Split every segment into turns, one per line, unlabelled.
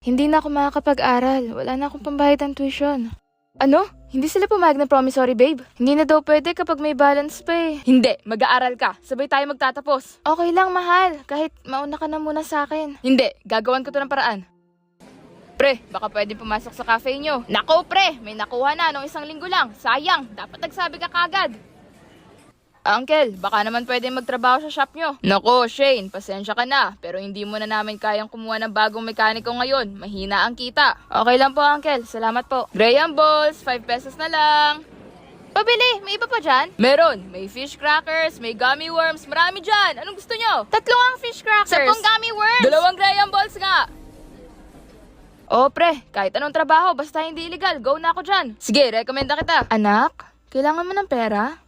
Hindi na ako makakapag-aral. Wala na akong pambayad ng tuition. Ano? Hindi sila pumayag ng promissory, babe? Hindi na daw pwede kapag may balance pa eh. Hindi, mag-aaral ka. Sabay tayo magtatapos. Okay lang, mahal. Kahit mauna ka na muna sa akin. Hindi, gagawan ko to ng paraan. Pre, baka pwede pumasok sa cafe nyo. Nako, pre, may nakuha na nung isang linggo lang. Sayang, dapat nagsabi ka kagad. Uncle, baka naman pwede magtrabaho sa shop nyo. Nako, Shane, pasensya ka na. Pero hindi mo na namin kayang kumuha ng bagong mekaniko ngayon. Mahina ang kita. Okay lang po, Uncle. Salamat po. Graham Balls, 5 pesos na lang. Pabili, may iba pa dyan? Meron. May fish crackers, may gummy worms. Marami dyan. Anong gusto nyo? 3 ang fish crackers. 10 gummy worms. 2 Graham Balls nga. Oh, pre, kahit anong trabaho, basta hindi illegal, go na ako dyan. Sige, rekomenda kita. Anak, kailangan mo ng pera?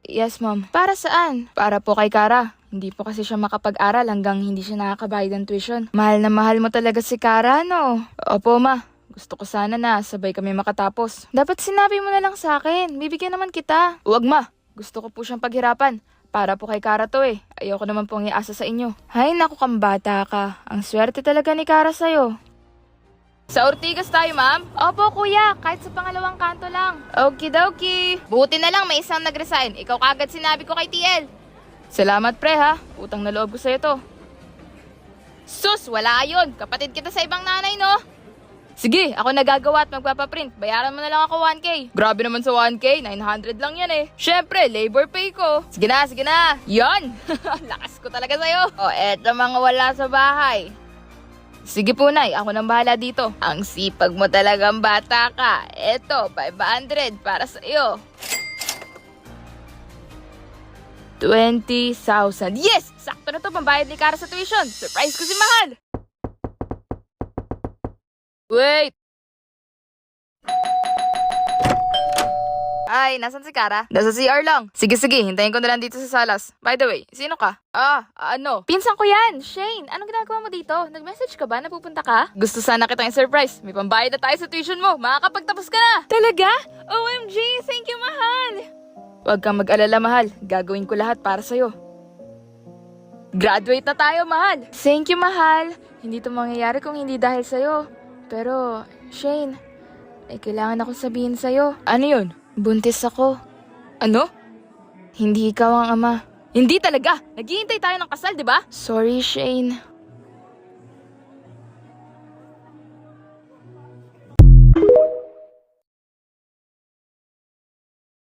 Yes, ma'am. Para saan? Para po kay Kara. Hindi po kasi siya makapag-aral hanggang hindi siya nakakabayad ng tuition. Mahal na mahal mo talaga si Kara, no? Opo, ma. Gusto ko sana na sabay kami makatapos. Dapat sinabi mo na lang sa akin. Bibigyan naman kita. Huwag, ma. Gusto ko po siyang paghirapan. Para po kay Kara to eh. Ayoko naman pong iasa sa inyo. Hay, naku kang bata ka. Ang swerte talaga ni Kara sa'yo. Sa Ortigas tayo, ma'am? Opo, kuya. Kahit sa pangalawang kanto lang. Okidoki. Buti na lang may isang nag-resign. Ikaw kagad sinabi ko kay TL. Salamat, pre, ha? Utang na loob ko sa'yo to. Sus, wala yun. Kapatid kita sa ibang nanay, no? Sige, ako nagagawa at magpapaprint. Bayaran mo na lang ako 1K. Grabe naman sa 1K. 900 lang yan eh. Syempre, labor pay ko. Sige na, sige na. Yan. Lakas ko talaga sa'yo. O, eto mga wala sa bahay. Sige po, Nay. Ako nang bahala dito. Ang sipag mo talagang bata ka. Eto, 500 para sa iyo. 20,000. Yes! Sakto na to, pambayad ni Kara sa tuition. Surprise ko si Mahal. Wait! Ay, nasan si Kara? Nasa CR lang. Sige, hintayin ko na lang dito sa salas. By the way, sino ka? Ano? Pinsan ko yan, Shane. Anong ginagawa mo dito? Nag-message ka ba na pupunta ka? Gusto sana kitang i-surprise. May pambayad na tayo sa tuition mo. Makakapagtapos ka na. Talaga? OMG, thank you, Mahal. Huwag kang mag-alala, Mahal. Gagawin ko lahat para sa'yo. Graduate na tayo, Mahal. Thank you, Mahal. Hindi to mangyayari kung hindi dahil sa'yo. Pero, Shane, ay kailangan akong sabihin sa'yo. Ano yun? Buntis ako. Ano? Hindi ikaw ang ama. Hindi talaga. Naghihintay tayo ng kasal, di ba? Sorry, Shane.